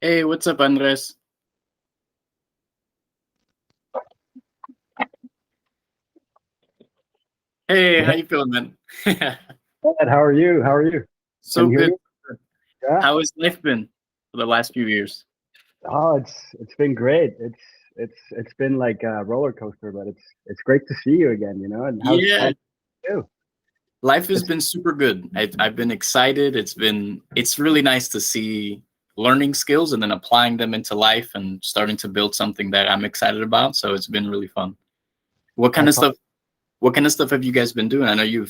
Hey, what's up, Andres? Hey, how Hey, you feeling, man? Ed, how are you? How are you? Can So you hear good. me? Yeah. How has life been for the last few years? Oh, it's been great. It's been like a roller coaster, but it's great to see you again. And how's Yeah, you? life has It's been super good. I've been excited. It's really nice to see learning skills and then applying them into life and starting to build something that I'm excited about. So it's been really fun. What kind of that's all. stuff? What kind of stuff have you guys been doing? I know you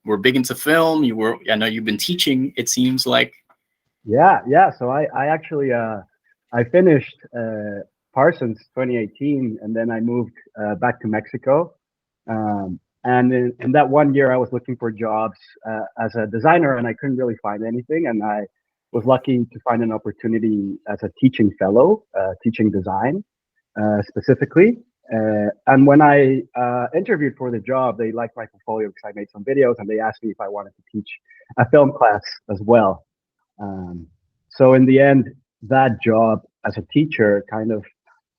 were big into film. I know you've been teaching. It seems like. Yeah. So I actually I finished Parsons 2018, and then I moved back to Mexico. And in that one year, I was looking for jobs as a designer, and I couldn't really find anything. And I was lucky to find an opportunity as a teaching fellow, teaching design specifically. And when I interviewed for the job, they liked my portfolio because I made some videos, and they asked me if I wanted to teach a film class as well. Um, so in the end, that job as a teacher kind of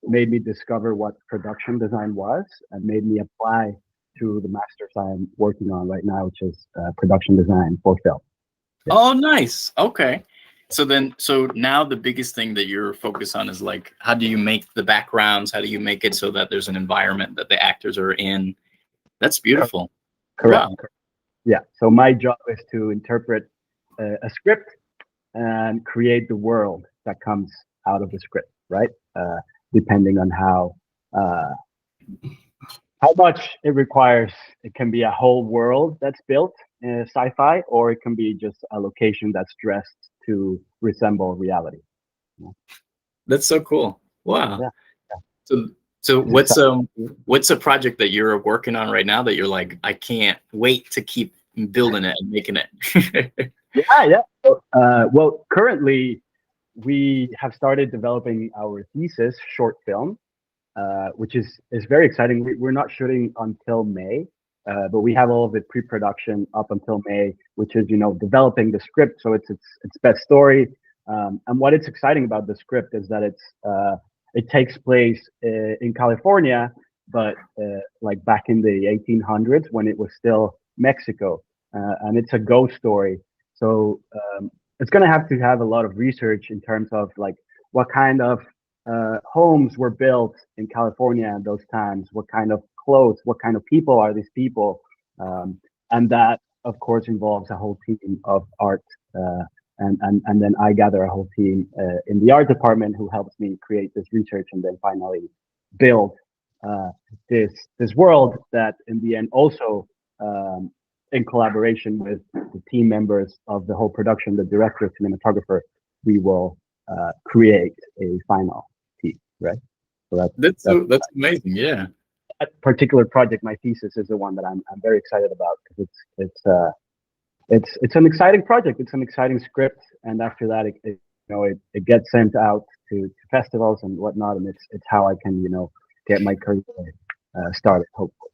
made me discover what production design was and made me apply to the master's I'm working on right now, which is production design for film. Yeah. Oh, nice. Okay. So now the biggest thing that you're focused on is like, how do you make the backgrounds? How do you make it so that there's an environment that the actors are in? That's Cor- beautiful. Correct. Wow. Yeah. So my job is to interpret a script and create the world that comes out of the script, right? Depending on uh, how much it requires. It can be a whole world that's built in sci-fi, or it can be just a location that's dressed to resemble reality. Yeah, That's so cool. Wow. yeah. So so It's exciting. what's a project that you're working on right now that you're like, I can't wait to keep building it and making it? Yeah. Well, currently we have started developing our thesis short film, which is very exciting. We're not shooting until May, but we have all of the pre-production up until May, which is developing the script. So it's best story. And what it's exciting about the script is that it takes place in California, but like back in the 1800s when it was still Mexico, and it's a ghost story. So it's going to have a lot of research in terms of like what kind of homes were built in California in those times, what kind of clothes, what kind of people are these people, and that of course involves a whole team of art, and then I gather a whole team in the art department who helps me create this research and then finally build uh, this world that in the end also in collaboration with the team members of the whole production, the director, cinematographer, we will create a final piece, right? So that's That's amazing. Yeah. that particular project. My thesis is the one that I'm very excited about because it's an exciting project. It's an exciting script, and after that, it gets sent out to festivals and whatnot, and it's how I can get my career started. Hopefully,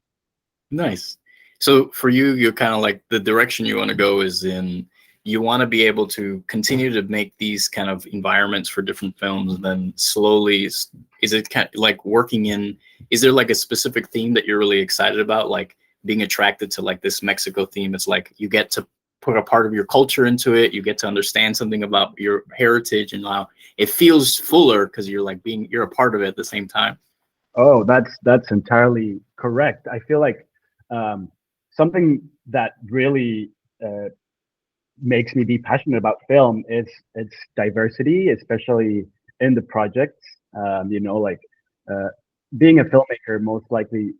Nice. So for you, you're kind of like the direction you want to go is in you want to be able to continue to make these kind of environments for different films and then slowly is it kind of like working in is there like a specific theme that you're really excited about like being attracted to like this Mexico theme? It's like you get to put a part of your culture into it, you get to understand something about your heritage and how it feels fuller because you're like being you're a part of it at the same time. oh, that's entirely correct. I feel like um, something that really makes me be passionate about film is its diversity, especially in the projects. Like uh, being a filmmaker most likely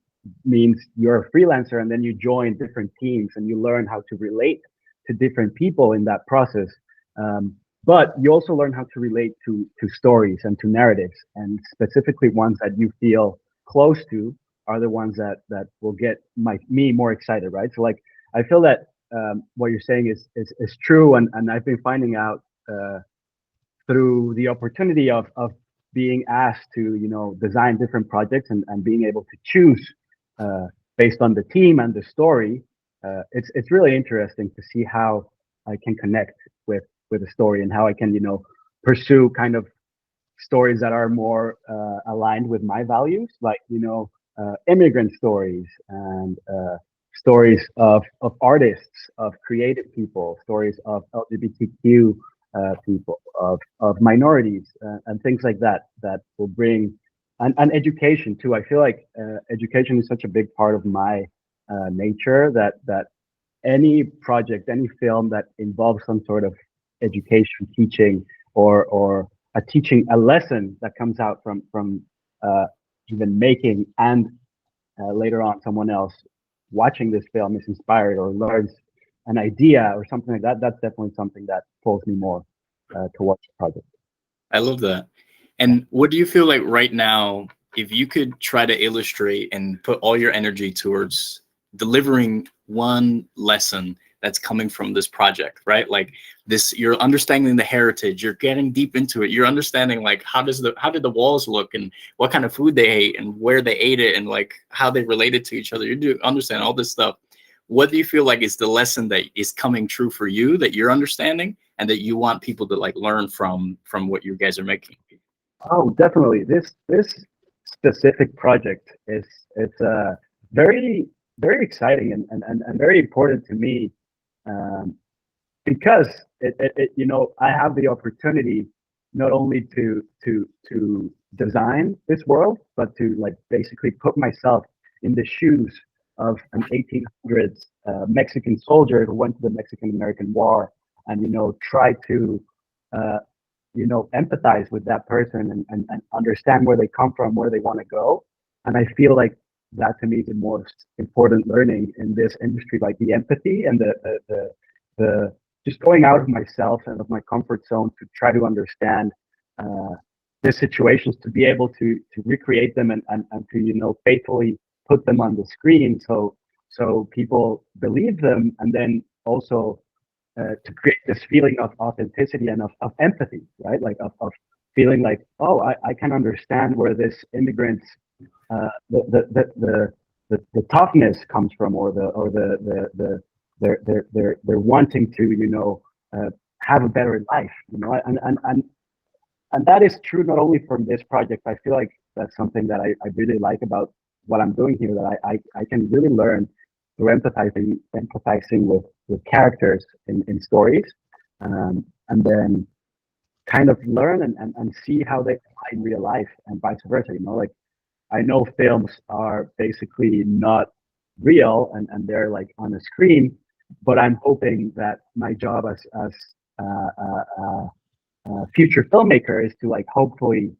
means you're a freelancer and then you join different teams and you learn how to relate to different people in that process. But you also learn how to relate to stories and to narratives, and specifically ones that you feel close to are the ones that will get me more excited, right? So like I feel that what you're saying is true, and I've been finding out uh, through the opportunity of being asked to design different projects and being able to choose uh, based on the team and the story. It's really interesting to see how I can connect with a story and how I can pursue kind of stories that are more aligned with my values, like immigrant stories and stories of artists, of creative people, stories of LGBTQ people, of minorities, and things like that, that will bring, and education too. I feel like education is such a big part of my nature, that any project, any film that involves some sort of education, teaching, or a lesson that comes out from uh, even making, and later on someone else watching this film is inspired or learns an idea or something like that. That's definitely something that pulls me more to watch the project. I love that. And what do you feel like right now, if you could try to illustrate and put all your energy towards delivering one lesson that's coming from this project, right? Like this, you're understanding the heritage, you're getting deep into it, you're understanding like how did the walls look and what kind of food they ate and where they ate it and like how they related to each other. You do understand all this stuff. What do you feel like is the lesson that is coming true for you that you're understanding and that you want people to like learn from what you guys are making? Oh, definitely. This specific project is it's very very exciting and very important to me, um, because I have the opportunity not only to design this world, but to like basically put myself in the shoes of an 1800s Mexican soldier who went to the Mexican American War, and try to uh, empathize with that person, and understand where they come from, where they want to go. And I feel like that to me is the most important learning in this industry, like the empathy and the just going out of myself and of my comfort zone to try to understand uh, the situations, to be able to recreate them, and to faithfully put them on the screen, so people believe them, and then also to create this feeling of authenticity and of empathy, right? Like of feeling like, oh, I can understand where this immigrant's the toughness comes from, or they're wanting to have a better life, and that is true not only from this project. I feel like that's something that I really like about what I'm doing here, that I can really learn through empathizing with characters in stories, and then kind of learn and see how they apply in real life, and vice versa. Like, I know films are basically not real, and they're like on a screen, but I'm hoping that my job as future filmmaker is to like hopefully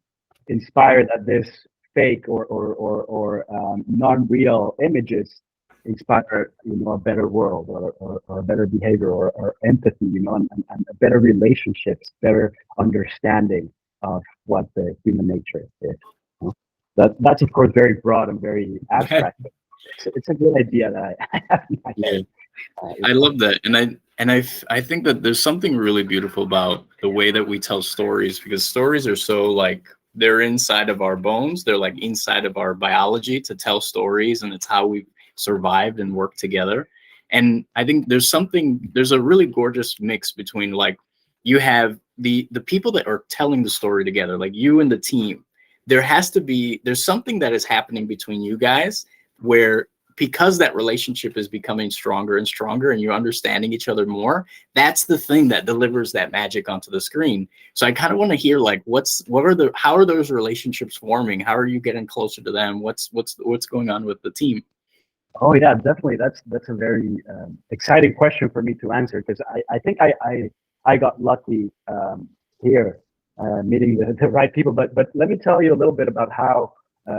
inspire that this fake or non-real images inspire a better world, or a better behavior, or empathy, and better relationships, better understanding of what the human nature is. That's of course very broad and very abstract, but it's a good idea that I have in my head. I love that, and I think that there's something really beautiful about the way that we tell stories, because stories are so like they're inside of our bones, they're like inside of our biology to tell stories, and it's how we survived and worked together. And I think there's a really gorgeous mix between like you have the people that are telling the story together, like you and the team. There's something that is happening between you guys where, because that relationship is becoming stronger and stronger and you're understanding each other more, that's the thing that delivers that magic onto the screen. So I kind of want to hear like how are those relationships forming? How are you getting closer to them? What's going on with the team? Oh yeah, definitely. That's a very exciting question for me to answer, because I think I got lucky here, meeting the right people. But let me tell you a little bit about how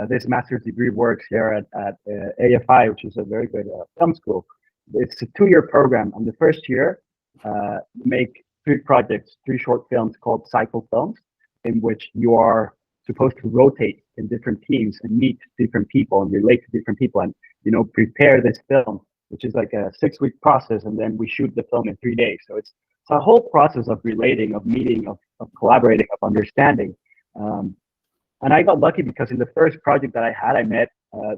this master's degree works here at AFI, which is a very good film school. It's a 2-year program. And the first year, you make 3 projects, 3 short films called cycle films, in which you are supposed to rotate in different teams and meet different people and relate to different people, and prepare this film, which is like a 6-week process, and then we shoot the film in 3 days. So it's a whole process of relating, of meeting, of collaborating, of understanding. And I got lucky because in the first project that I had, I met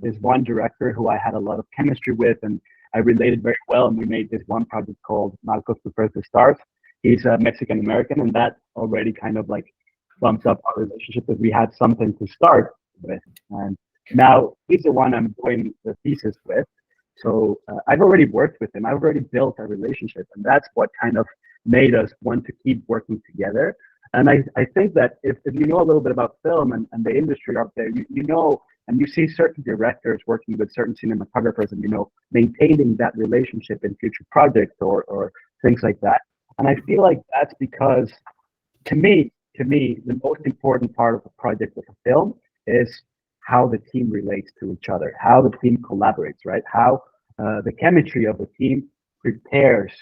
this one director who I had a lot of chemistry with, and I related very well. And we made this one project called Marcos Prefers the Stars. He's a Mexican American, and that already kind of like bumps up our relationship because we had something to start with. And now he's the one I'm doing the thesis with. So I've already worked with him. I've already built a relationship, and that's what kind of made us want to keep working together. And I think that if you know a little bit about film and the industry out there, you know, and you see certain directors working with certain cinematographers and, you know, maintaining that relationship in future projects or things like that. And I feel like that's because to me, the most important part of a project of a film is how the team relates to each other, how the team collaborates, right? How the chemistry of the team prepares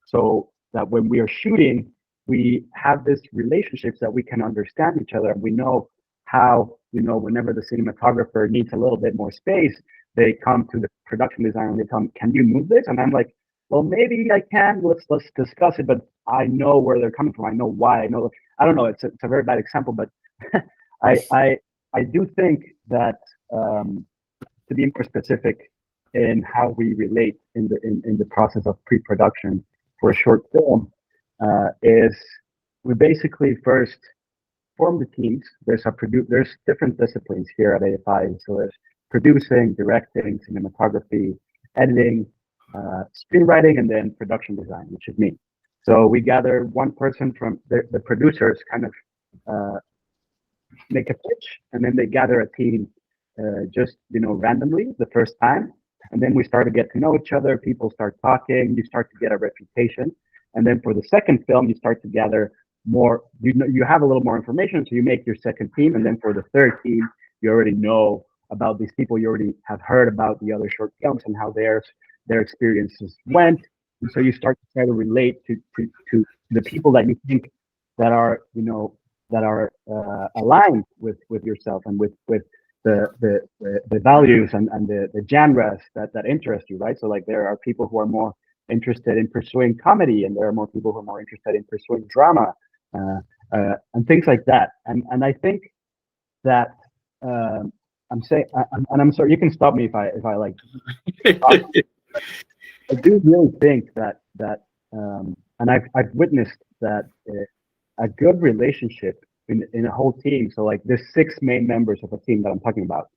so that when we are shooting, we have this relationships that we can understand each other. And we know how, you know, whenever the cinematographer needs a little bit more space, they come to the production designer and they tell me, can you move this? And I'm like, well, maybe I can. Let's discuss it. But I know where they're coming from. I know why. I know. I don't know. It's a very bad example, but I do think that to be more specific in how we relate in the process of pre-production for a short film is we basically first form the teams. There's different disciplines here at AFI. So there's producing, directing, cinematography, editing, screenwriting, and then production design, which is me. So we gather one person from the producers, kind of make a pitch, and then they gather a team just, you know, randomly the first time, and then we start to get to know each other. People start talking. You start to get a reputation, and then for the second film, you start to gather more. You know, you have a little more information, so you make your second team, and then for the third team, you already know about these people. You already have heard about the other short films and how their experiences went, and so you start to try to relate to the people that you think that are, you know, that are aligned with yourself and with the values and the genres that interest you, right? So like there are people who are more interested in pursuing comedy, and there are more people who are more interested in pursuing drama, and things like that. And I think that I'm saying, and I'm sorry, you can stop me if I like. I do really think that and I've witnessed that a good relationship in a whole team. So like there's 6 main members of a team that I'm talking about.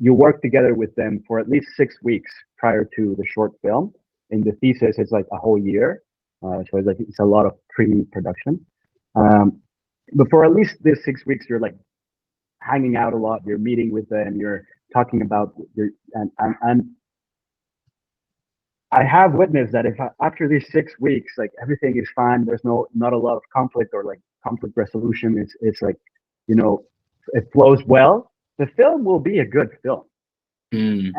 You work together with them for at least 6 weeks prior to the short film. In the thesis, it's like a whole year. So it's a lot of pre-production. But for at least these 6 weeks, you're like hanging out a lot. You're meeting with them. You're talking about and I have witnessed that after these 6 weeks, like everything is fine. There's not a lot of conflict or like conflict resolution. It's like, you know, it flows well. The film will be a good film. Mm.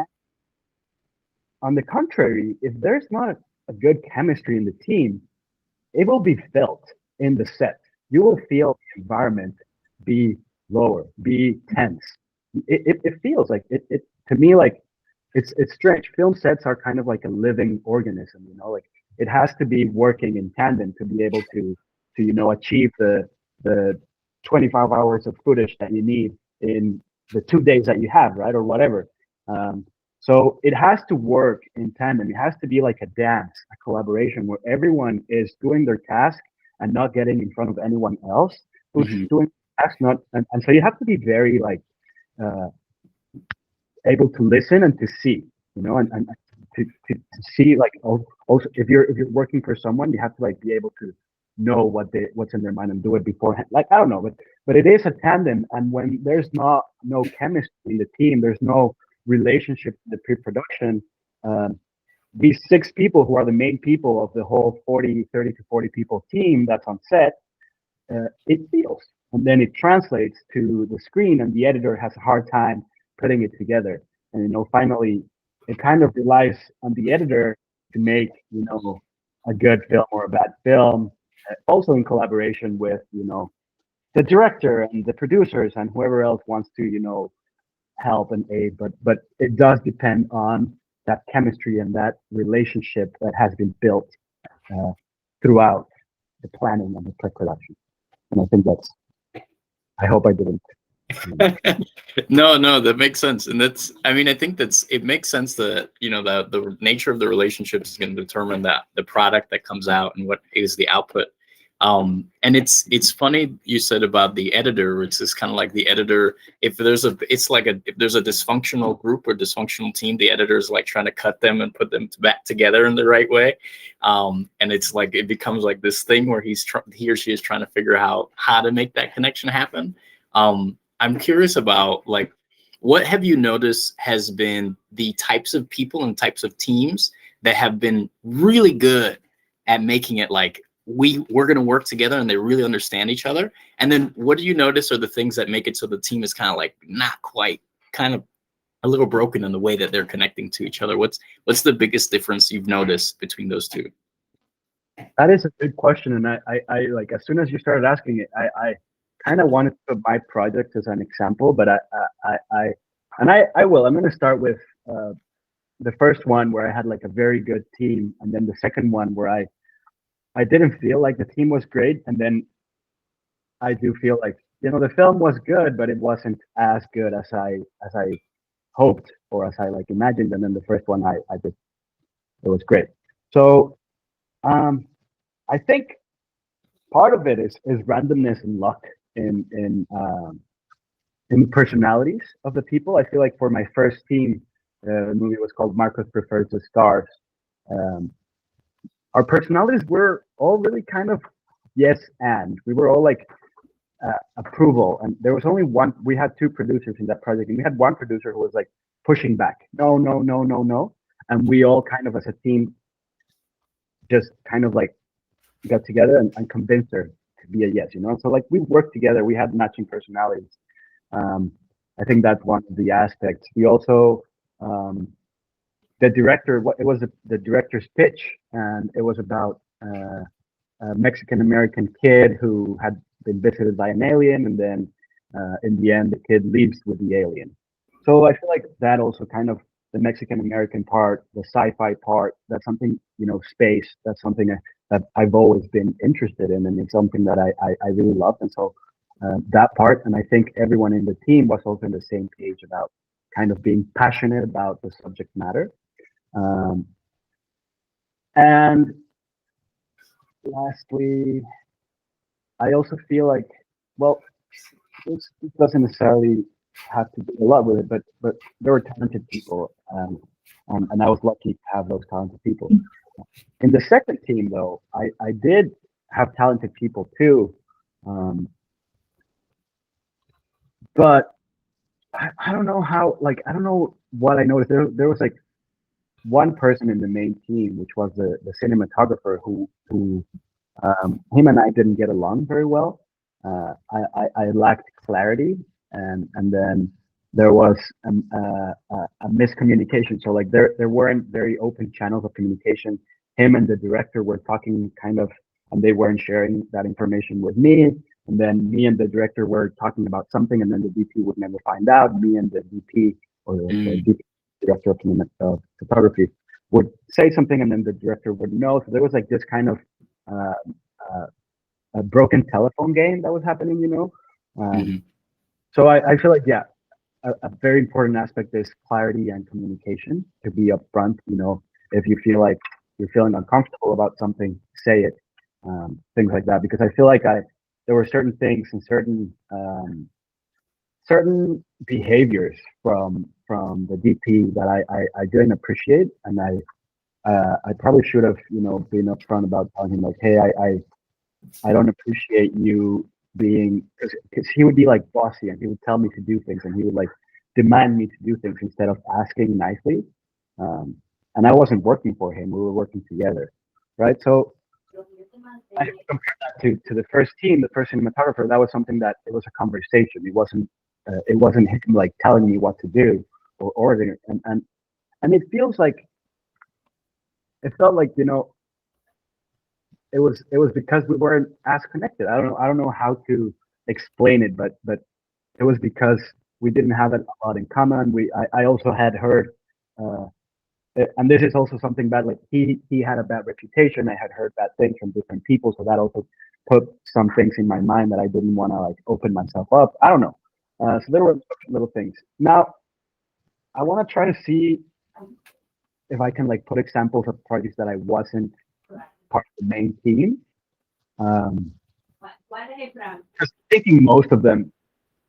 On the contrary, if there's not a good chemistry in the team, it will be felt in the set. You will feel the environment be lower, be tense. It feels like it to me, like it's strange. Film sets are kind of like a living organism, you know, like it has to be working in tandem to be able to you know, achieve the 25 hours of footage that you need in the 2 days that you have, right, or whatever. So it has to work in tandem. It has to be like a dance, a collaboration where everyone is doing their task and not getting in front of anyone else who's doing the task. And so you have to be very like able to listen and to see, you know, and to see, like, also if you're working for someone, you have to like be able to know what's in their mind and do it beforehand. Like, I don't know, but it is a tandem, and when there's no chemistry in the team, there's no relationship in the pre-production. These 6 people who are the main people of the whole 30 to 40 people team that's on set, it feels, and then it translates to the screen, and the editor has a hard time putting it together. And, you know, finally, it kind of relies on the editor to make, you know, a good film or a bad film, also in collaboration with, you know, the director and the producers and whoever else wants to, you know, help and aid. But it does depend on that chemistry and that relationship that has been built throughout the planning and the pre-production. And I think I hope I didn't. No, that makes sense. And that's, I mean, I think it makes sense that, you know, the nature of the relationship is going to determine that the product that comes out and what is the output. And it's funny you said about the editor. It's just kind of like the editor. If there's a, it's like a, if there's a dysfunctional group or dysfunctional team, the editor is like trying to cut them and put them back together in the right way. And it's like it becomes like this thing where he or she is trying to figure out how to make that connection happen. I'm curious about like what have you noticed has been the types of people and types of teams that have been really good at making it like we're going to work together and they really understand each other. And then what do you notice are the things that make it so the team is kind of like not quite, kind of a little broken in the way that they're connecting to each other? What's the biggest difference you've noticed between those two? That is a good question, and I like as soon as you started asking it, I kind of wanted to put my project as an example, but I will. I'm going to start with the first one where I had like a very good team, and then the second one where I didn't feel like the team was great, and then I do feel like the film was good, but it wasn't as good as I hoped or as I like imagined, and then the first one I just it was great. So um, I think part of it is randomness and luck in the personalities of the people. I feel like for my first team, the movie was called Marcos Prefers the Stars. Um, our personalities were all really kind of yes and we were all like approval, and there was only one. We had two producers in that project, and we had one producer who was like pushing back, no, no, no, no, no, and we all kind of as a team just kind of like got together and convinced her to be a yes. So like we worked together, we had matching personalities. um, I think that's one of the aspects. We also um, the director, it was the director's pitch, and it was about a Mexican American kid who had been visited by an alien, and then in the end, the kid leaves with the alien. So I feel like that also kind of the Mexican American part, the sci-fi part, that's something, space. That's something that I've always been interested in, and it's something that I really love. And so that part, and I think everyone in the team was also on the same page about kind of being passionate about the subject matter. Um, and lastly, I also feel like, well, this doesn't necessarily have to do a lot with it, but there were talented people, and I was lucky to have those talented people. In the second team, though, I did have talented people too, um, but I don't know how. Like I don't know what I noticed. There was like one person in the main team, which was the cinematographer, who him and I didn't get along very well. I lacked clarity, and then there was a miscommunication. So like there weren't very open channels of communication. Him and the director were talking kind of, and they weren't sharing that information with me. And then me and the director were talking about something, and then the DP would never find out. Me and the DP or the Mm, DP, director of photography, would say something, and then the director would know. So there was like this kind of uh, uh, a broken telephone game that was happening. Um, mhm. so I feel like, yeah, a very important aspect is clarity and communication, to be upfront. If you feel like you're feeling uncomfortable about something, say it. Things like that, because I feel like there were certain things and certain behaviors from the DP that I didn't appreciate, and I probably should have been upfront about telling him like, hey, I don't appreciate you being, because he would be like bossy, and he would tell me to do things, and he would like demand me to do things instead of asking nicely. Um, and I wasn't working for him; we were working together, right? So I compare that to the first team, the first cinematographer. That was something that it was a conversation. It wasn't him like telling me what to do or ordering, and it felt like it was because we weren't as connected. I don't know how to explain it, but it was because we didn't have a lot in common. I also had heard, uh, and this is also something bad. Like he had a bad reputation. I had heard bad things from different people, so that also put some things in my mind that I didn't want to like open myself up. I don't know. So there were little things. Now I want to try to see if I can like put examples of projects that I wasn't part of the main team. Um, just thinking most of them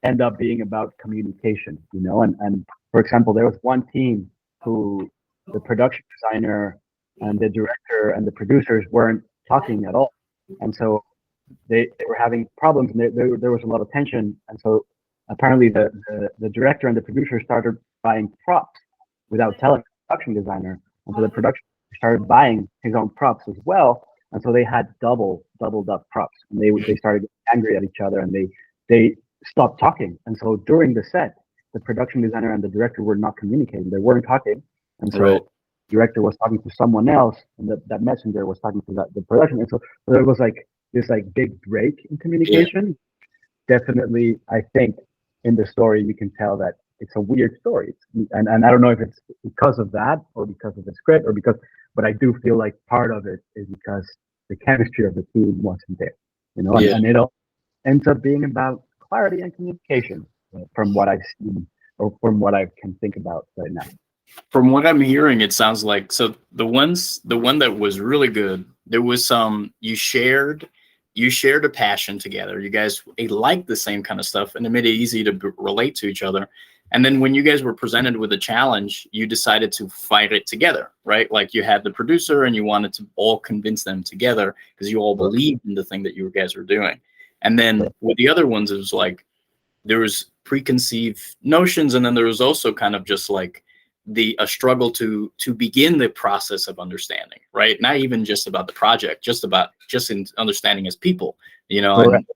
end up being about communication, and for example, there was one team who the production designer and the director and the producers weren't talking at all. And so they were having problems, and there was a lot of tension. And so apparently the director and the producer started buying props without telling the production designer. And so the production started buying his own props as well. And so they had doubled up props, and they started getting angry at each other, and they stopped talking. And so during the set, the production designer and the director were not communicating. They weren't talking. And so Right. the director was talking to someone else, and that messenger was talking to the production. And so there was like this like big break in Yeah. communication. Definitely, I think in the story you can tell that it's a weird story. And I don't know if it's because of that or because of the script or because, but I do feel like part of it is because the chemistry of the team wasn't there, Yeah. and it all ends up being about clarity and communication, from what I've seen or from what I can think about right now. From what I'm hearing, it sounds like so the one that was really good. There was some you shared a passion together. You guys liked the same kind of stuff, and it made it easy to relate to each other. And then when you guys were presented with a challenge, you decided to fight it together, right? Like you had the producer, and you wanted to all convince them together because you all believed in the thing that you guys were doing. And then with the other ones, it was like there was preconceived notions, and then there was also kind of just like a struggle to begin the process of understanding, right? Not even just about the project, just in understanding as people, and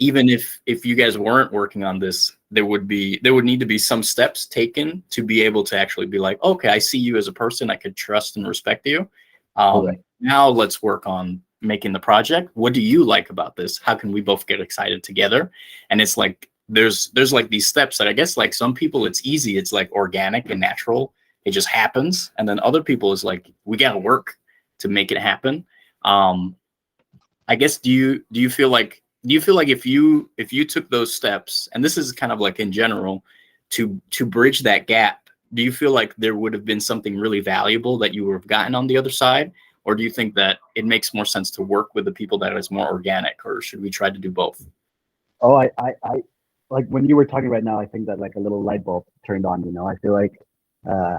even if you guys weren't working on this, there would need to be some steps taken to be able to actually be like, okay, I see you as a person, I could trust and respect you. Now let's work on making the project. What do you like about this? How can we both get excited together? And it's like there's like these steps that I guess like some people it's easy, it's like organic and natural, it just happens. And then other people is like we gotta work to make it happen. I guess do you feel like if you took those steps, and this is kind of like in general, to bridge that gap, do you feel like there would have been something really valuable that you would have gotten on the other side? Or do you think that it makes more sense to work with the people that is more organic, or should we try to do both? Oh, I like when you were talking right now, I think that like a little light bulb turned on, I feel like uh,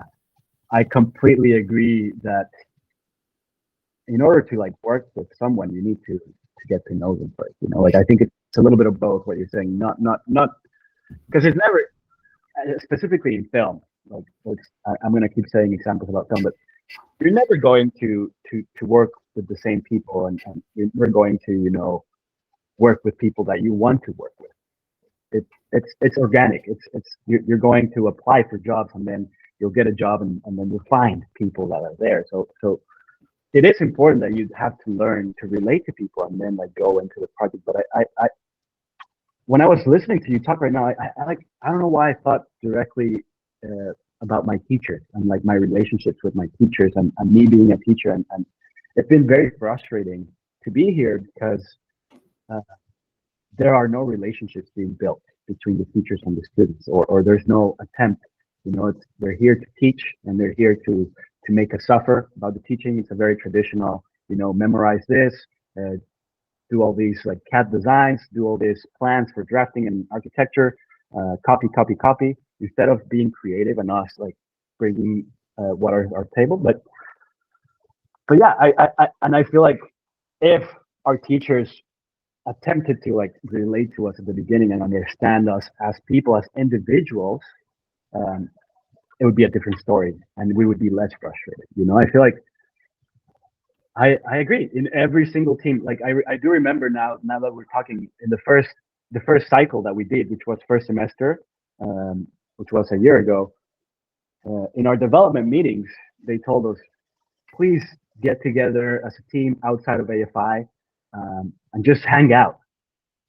I completely agree that in order to like work with someone, you need to get to know them first, like I think it's a little bit of both what you're saying, not because it's never specifically in film, like I'm going to keep saying examples about film, but you're never going to work with the same people, and you're never going to work with people that you want to work with. It's organic. You're going to apply for jobs, and then you'll get a job, and then you'll find people that are there. So it is important that you have to learn to relate to people and then like go into the project. But I when I was listening to you talk right now, I don't know why I thought directly about my teachers and like my relationships with my teachers, and me being a teacher, and it's been very frustrating to be here because uh, there are no relationships being built between the teachers and the students, or there's no attempt. They're here to teach, and they're here to make us suffer about the teaching. It's a very traditional, memorize this, uh, do all these like CAD designs, do all these plans for drafting and architecture, copy, instead of being creative and us like bringing what are our table. But yeah, and I feel like if our teachers attempted to like relate to us at the beginning and understand us as people, as individuals, um, it would be a different story, and we would be less frustrated. I feel like I agree in every single team. Like I do remember now that we're talking in the first cycle that we did, which was first semester, which was a year ago. In our development meetings, they told us, please get together as a team outside of AFI, and just hang out.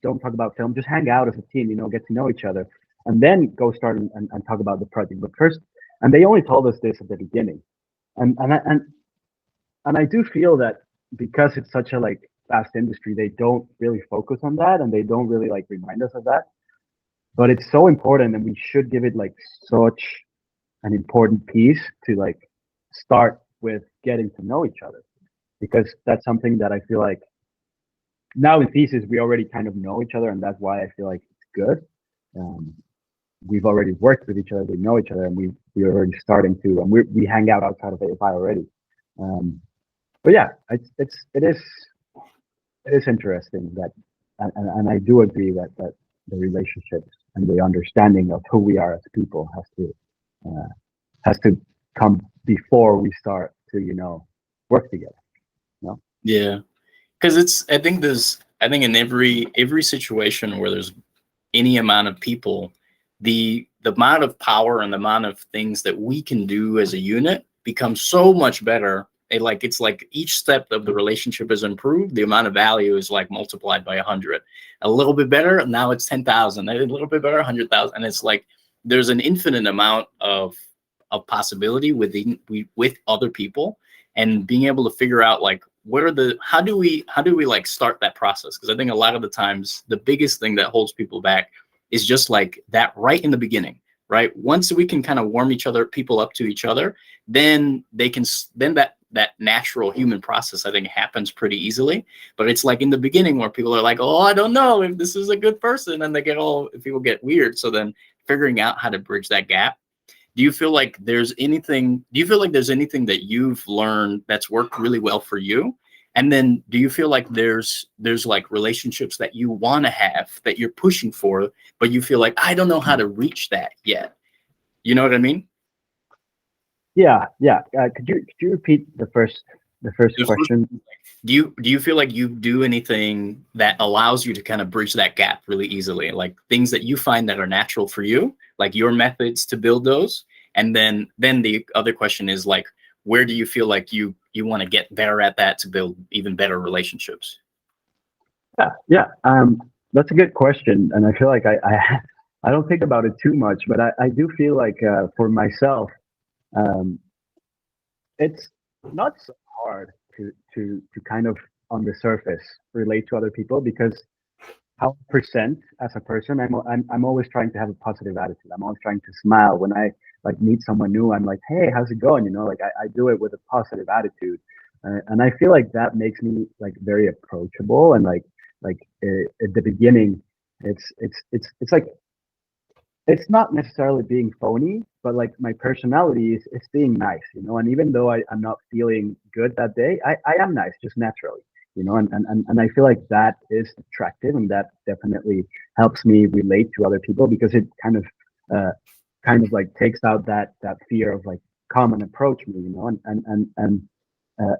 Don't talk about film. Just hang out as a team. Get to know each other, and then go start and talk about the project. But first, and they only told us this at the beginning, and I do feel that because it's such a like fast industry, they don't really focus on that, and they don't really like remind us of that. But it's so important, and we should give it like such an important piece to like start with getting to know each other, because that's something that I feel like now in thesis we already kind of know each other, and that's why I feel like it's good. Um, we've already worked with each other, we know each other, and we're already starting to, and we hang out outside of AFI already. But yeah, it is interesting that, and I do agree that the relationships and the understanding of who we are as people uh, has to come before we start to work together. You know? Yeah, because it's I think in every situation where there's any amount of people, the amount of power and the amount of things that we can do as a unit becomes so much better. It's like each step of the relationship is improved. The amount of value is like multiplied by 100. A little bit better, now it's 10,000. A little bit better, 100,000. And it's like there's an infinite amount of possibility with other people, and being able to figure out like what are the how do we like start that process, because I think a lot of the times the biggest thing that holds people back is just like that right in the beginning, right? Once we can kind of warm people up to each other, then that natural human process I think happens pretty easily. But it's like in the beginning where people are like, oh, I don't know if this is a good person, and people get weird. So then figuring out how to bridge that gap. Do you feel like there's anything that you've learned that's worked really well for you? And then do you feel like there's like relationships that you want to have that you're pushing for, but you feel like I don't know how to reach that yet? You know what I mean? Yeah, yeah. Could you repeat the first The first- question? do you feel like you do anything that allows you to kind of bridge that gap really easily? Like things that you find that are natural for you, like your methods to build those. And then the other question is like, where do you feel like you want to get better at that to build even better relationships? Yeah, yeah. That's a good question, and I feel like I don't think about it too much, but I do feel like for myself, um, it's not so hard to kind of on the surface relate to other people because how I present as a person, I'm always trying to have a positive attitude. I'm always trying to smile when I like meet someone new. I'm like, hey, how's it going? Like I do it with a positive attitude, and I feel like that makes me like very approachable and like at the beginning, it's like it's not necessarily being phony, but like my personality is it's being nice, and even though I'm not feeling good that day, I am nice just naturally, and I feel like that is attractive, and that definitely helps me relate to other people because it uh kind of like takes out that fear of like come and approach me,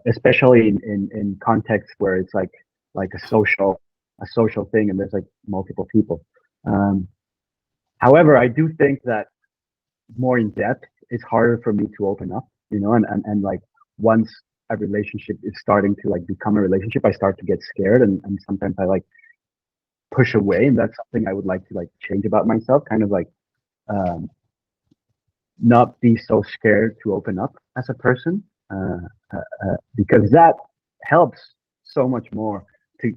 especially in contexts where it's like a social thing and there's like multiple people. um However, I do think that more in depth, it's harder for me to open up, and like once a relationship is starting to like become a relationship, I start to get scared and sometimes I like push away. And that's something I would like to like change about myself, kind of like um, not be so scared to open up as a person, because that helps so much more to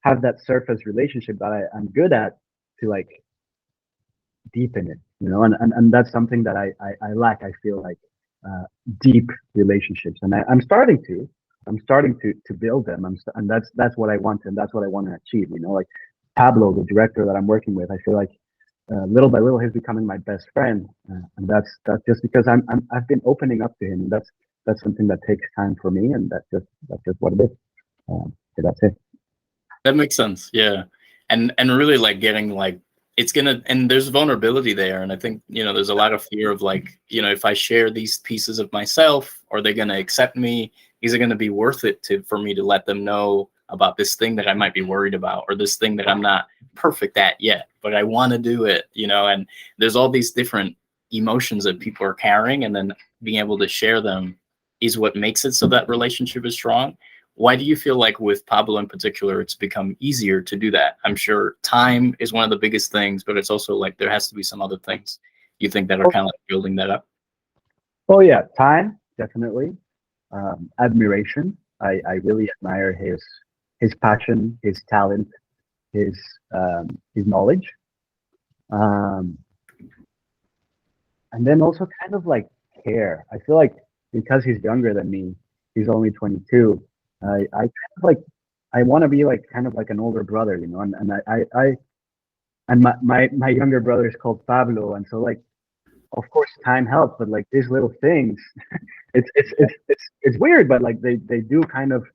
have that surface relationship that I'm good at to like deepen it, and that's something that I lack. I feel like uh, deep relationships, and I'm starting to build them. And that's what I want, and that's what I want to achieve. Like Pablo, the director that I'm working with, I feel like little by little he's becoming my best friend, and that's just because I've been opening up to him. And that's something that takes time for me, and that's just what it is. So that's it. That makes sense. Yeah. And really like getting like and there's vulnerability there. And I think, there's a lot of fear of like, if I share these pieces of myself, are they gonna accept me? Is it gonna be worth it for me to let them know about this thing that I might be worried about, or this thing that I'm not perfect at yet, but I want to do it, and there's all these different emotions that people are carrying, and then being able to share them is what makes it so that relationship is strong. Why do you feel like with Pablo in particular, it's become easier to do that? I'm sure time is one of the biggest things, but it's also like there has to be some other things you think that are kind of like building that up. Oh yeah, time definitely. Admiration. I really admire his passion, his talent, his knowledge, um, and then also kind of like care. I feel like because he's younger than me, he's only 22. I kind of like I want to be like kind of like an older brother, you know, I and my younger brother is called Pablo, and so like of course time helps, but like these little things, it's weird, but like they do kind of,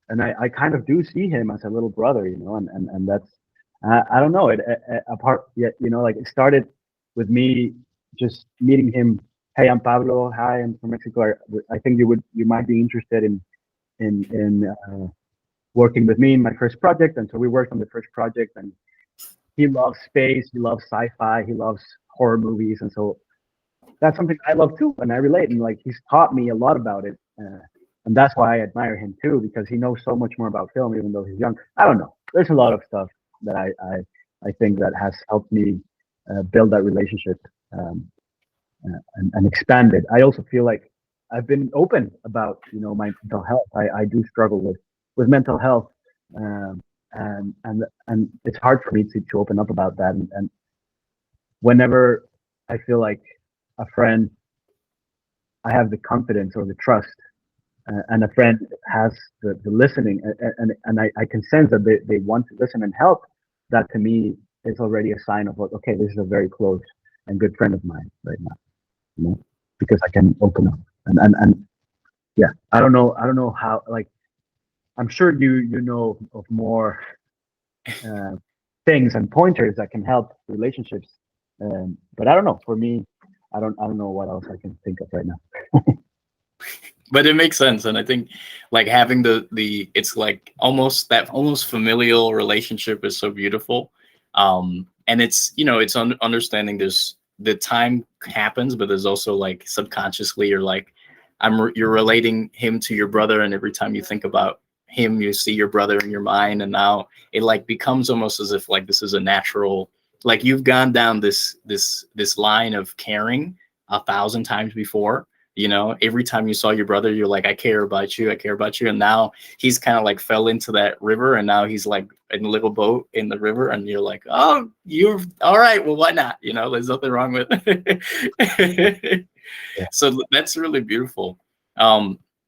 and I kind of do see him as a little brother, you know, and that's I don't know it apart yet, you know, like it started with me just meeting him. Hey, I'm Pablo. Hi, I'm from Mexico. I think you might be interested in working with me in my first project, and so we worked on the first project, and he loves space, he loves sci-fi, he loves horror movies, and so that's something I love too, and I relate. And like he's taught me a lot about it, and that's why I admire him too, because he knows so much more about film, even though he's young. I don't know. There's a lot of stuff that I think that has helped me build that relationship and expand it. I also feel like I've been open about my mental health. I do struggle with mental health, um, and it's hard for me to open up about that. And whenever I feel like a friend, I have the confidence or the trust, and a friend has the listening, and I can sense that they want to listen and help. That to me is already a sign of like, okay, this is a very close and good friend of mine right now, because I can open up and yeah, I don't know how, like, I'm sure you know of more uh, things and pointers that can help relationships, but I don't know. For me, I don't know what else I can think of right now. But it makes sense, and I think like having the it's like almost that almost familial relationship is so beautiful. And it's it's understanding there's the time happens, but there's also like subconsciously you're like you're relating him to your brother, and every time you think about him you see your brother in your mind, and now it like becomes almost as if like this is a natural, like you've gone down this line of caring 1,000 times before. Every time you saw your brother, you're like, I care about you, I care about you. And now he's kind of like fell into that river, and now he's like in a little boat in the river, and you're like, oh, you're all right, well, why not? There's nothing wrong with it. Yeah. So that's really beautiful.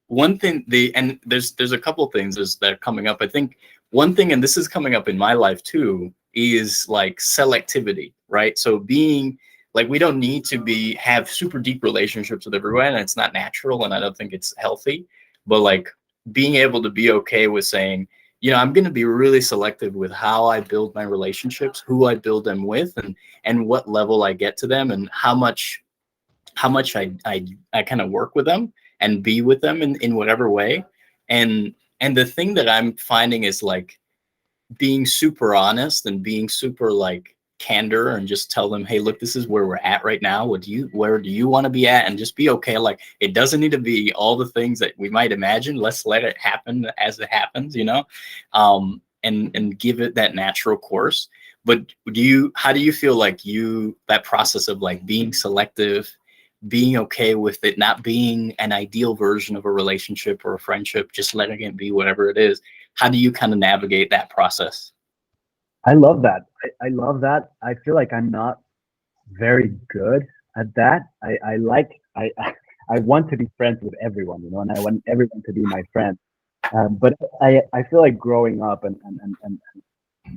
One thing, and there's a couple things that are coming up. I think one thing, and this is coming up in my life too, is like selectivity, right? So being like, we don't need to have super deep relationships with everyone, and it's not natural, and I don't think it's healthy. But like being able to be okay with saying, I'm going to be really selective with how I build my relationships, who I build them with, and what level I get to them, and how much I kind of work with them and be with them in whatever way. And the thing that I'm finding is like being super honest and being super like candor, and just tell them, hey, look, this is where we're at right now. Where do you want to be at? And just be okay. Like, it doesn't need to be all the things that we might imagine. Let's let it happen as it happens, and give it that natural course. But how do you feel like that process of like being selective, being okay with it not being an ideal version of a relationship or a friendship, just letting it be whatever it is? How do you kind of navigate that process? I love that. I love that. I feel like I'm not very good at that. I like I want to be friends with everyone, and I want everyone to be my friend. But I feel like growing up and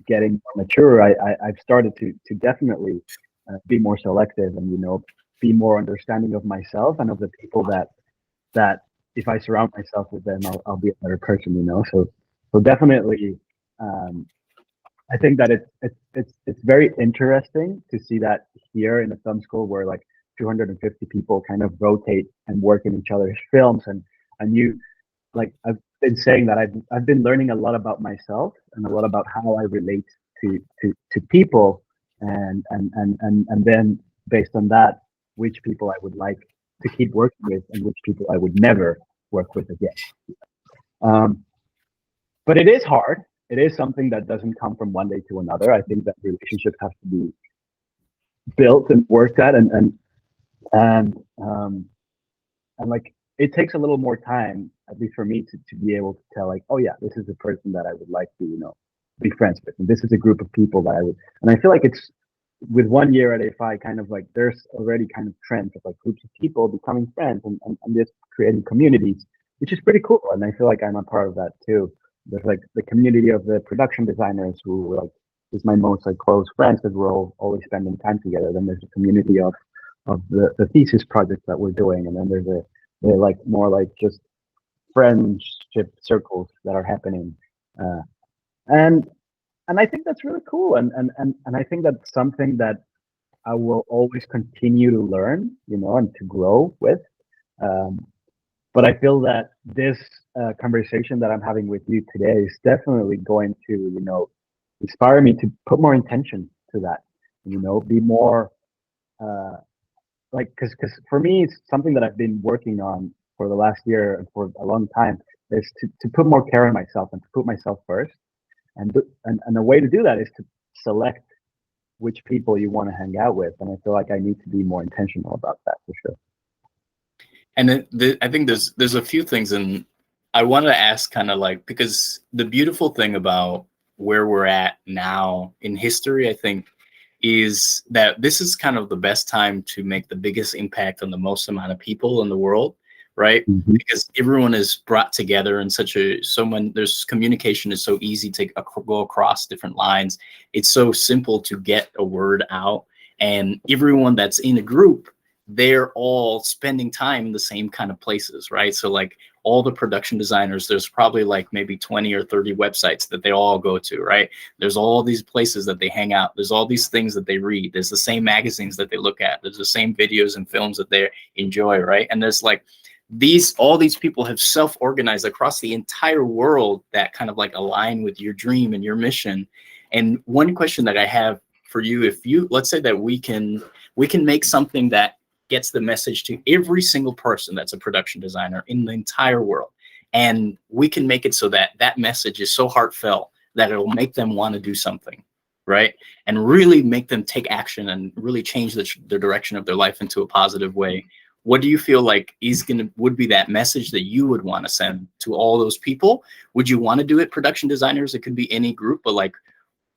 getting more mature, I've started to definitely be more selective, and be more understanding of myself and of the people that if I surround myself with them, I'll be a better person. So definitely. Um, I think that it's very interesting to see that here in a film school where like 250 people kind of rotate and work in each other's films, and you, like, I've been saying that I've been learning a lot about myself and a lot about how I relate to people, and then based on that, which people I would like to keep working with and which people I would never work with again. Um, but it is hard. It is something that doesn't come from one day to another. I think that relationships have to be built and worked at, and um, and like it takes a little more time, at least for me, to be able to tell, like, oh yeah, this is the person that I would like to be friends with, and this is a group of people that I would. And I feel like it's with 1 year at AFI, kind of like there's already kind of trends of like groups of people becoming friends, and just creating communities, which is pretty cool. And I feel like I'm a part of that too. there's like the community of the production designers who like is my most like close friends because we're all always spending time together. Then there's a community of the thesis project that we're doing, and then there's a like more like just friendship circles that are happening, uh, and I think that's really cool, and I think that's something that I will always continue to learn, you know, and to grow with. Um, but I feel that this conversation that I'm having with you today is definitely going to, you know, inspire me to put more intention to that, you know, be more uh, like, because for me, it's something that I've been working on for the last year and for a long time is to put more care in myself and to put myself first. And a way to do that is to select which people you want to hang out with. And I feel like I need to be more intentional about that for sure. And I think there's a few things, and I wanted to ask kind of like, because the beautiful thing about where we're at now in history, I think, is that this is kind of the best time to make the biggest impact on the most amount of people in the world, right? Mm-hmm. Because everyone is brought together in such a there's communication is so easy to go across different lines. It's so simple to get a word out, and everyone that's in a group, they're all spending time in the same kind of places, right? So like all the production designers, there's probably like maybe 20 or 30 websites that they all go to, right? There's all these places that they hang out. There's all these things that they read. There's the same magazines that they look at. There's the same videos and films that they enjoy, right? And there's like all these people have self-organized across the entire world that kind of like align with your dream and your mission. And one question that I have for you, if you, let's say that we can make something that gets the message to every single person that's a production designer in the entire world, and we can make it so that that message is so heartfelt that it'll make them want to do something, right? And really make them take action and really change the direction of their life into a positive way. What do you feel like would be that message that you would want to send to all those people? Would you want to do it production designers? It could be any group, but like,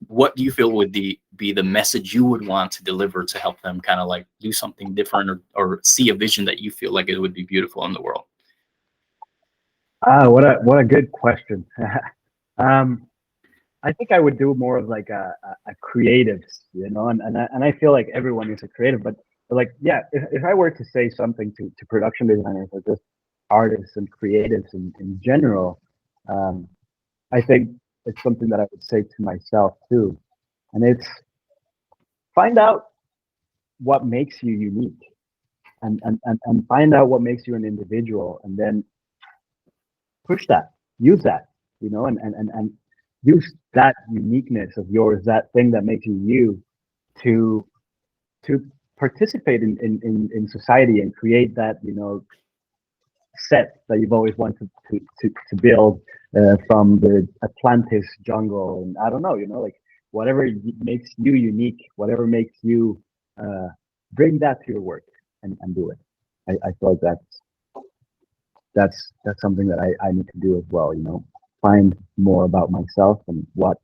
what do you feel would be the message you would want to deliver to help them kind of like do something different, or see a vision that you feel like it would be beautiful in the world? Ah, what a good question. um, I think I would do more of like a creatives, you know, and I feel like everyone is a creative, but like, yeah, if I were to say something to production designers or just artists and creatives in general, um, I think it's something that I would say to myself too. And it's find out what makes you unique and find out what makes you an individual and then push that, use that, you know, and use that uniqueness of yours, that thing that makes you you, to to participate in society and create that, you know, set that you've always wanted to build from the Atlantis jungle. And I don't know, you know, like whatever makes you unique, whatever makes you bring that to your work and do it. I feel like that's something that I need to do as well, you know, find more about myself and what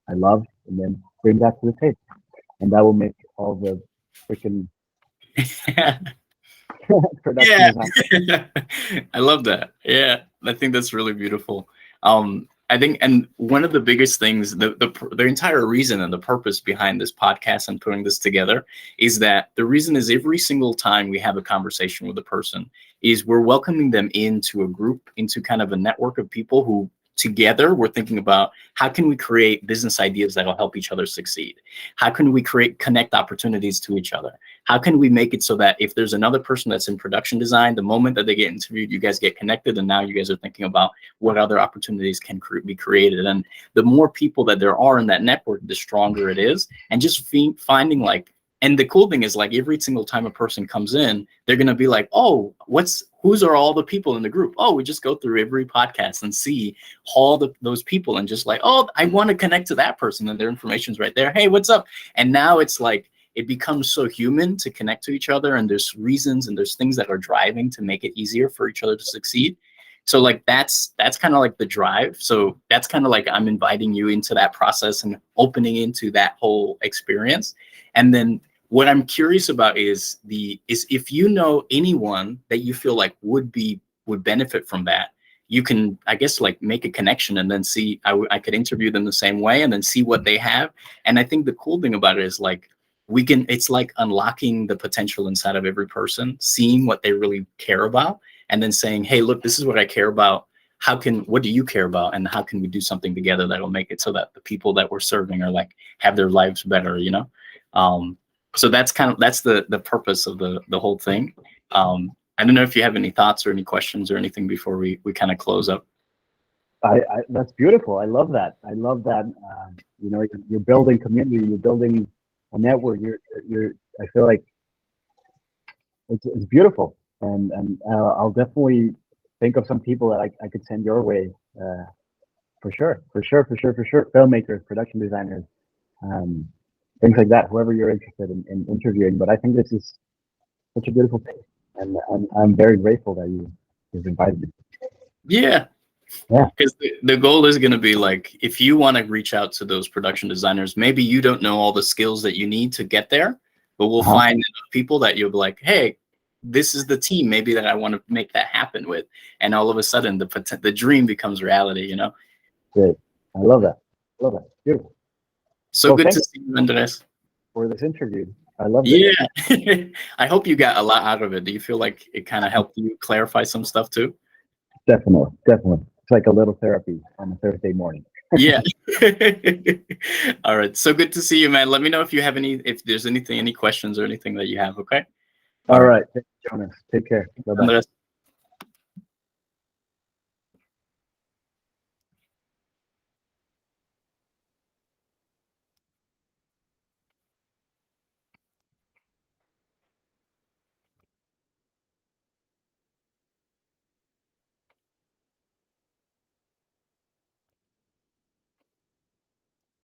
I love and then bring that to the table. And that will make all the freaking production Yeah. I love that. Yeah, I think that's really beautiful. I think, and one of the biggest things, the entire reason and the purpose behind this podcast and putting this together is that the reason is every single time we have a conversation with a person is we're welcoming them into a group, into kind of a network of people who together we're thinking about how can we create business ideas that'll help each other succeed? How can we connect opportunities to each other? How can we make it so that if there's another person that's in production design, the moment that they get interviewed, you guys get connected, and now you guys are thinking about what other opportunities can be created. And the more people that there are in that network, the stronger it is. And just finding like, and the cool thing is like every single time a person comes in, they're going to be like, oh, whose are all the people in the group? Oh, we just go through every podcast and see all those people and just like, oh, I want to connect to that person, and their information's right there. Hey, what's up? And now it's like, it becomes so human to connect to each other, and there's reasons and there's things that are driving to make it easier for each other to succeed. So like that's kind of like the drive. So that's kind of like I'm inviting you into that process and opening into that whole experience. And then what I'm curious about is if you know anyone that you feel like would benefit from that, you can, I guess, like make a connection and then see, I could interview them the same way and then see what they have. And I think the cool thing about it is like, it's like unlocking the potential inside of every person, seeing what they really care about, and then saying, hey, look, this is what I care about. What do you care about? And how can we do something together that'll make it so that the people that we're serving are like, have their lives better, you know? So that's the purpose of the whole thing. I don't know if you have any thoughts or any questions or anything before we kind of close up. That's beautiful. I love that. I love that. You know, you're building community. You're building a network. I feel like it's beautiful, and I'll definitely think of some people that I could send your way. For sure. Filmmakers, production designers, things like that. Whoever you're interested in interviewing. But I think this is such a beautiful thing, and I'm very grateful that you've invited me. Yeah. Yeah. Because the goal is going to be like, if you want to reach out to those production designers, maybe you don't know all the skills that you need to get there, but we'll find enough people that you'll be like, hey, this is the team maybe that I want to make that happen with. And all of a sudden the dream becomes reality, you know? Great. I love that. Beautiful. So good to see you, Andres. For this interview. I love it. Yeah. I hope you got a lot out of it. Do you feel like it kind of helped you clarify some stuff too? Definitely. It's like a little therapy on a Thursday morning. Yeah. All right. So good to see you, man. Let me know if if there's any questions or anything that you have. Okay. All right. Thanks, Jonas. Take care. Bye-bye.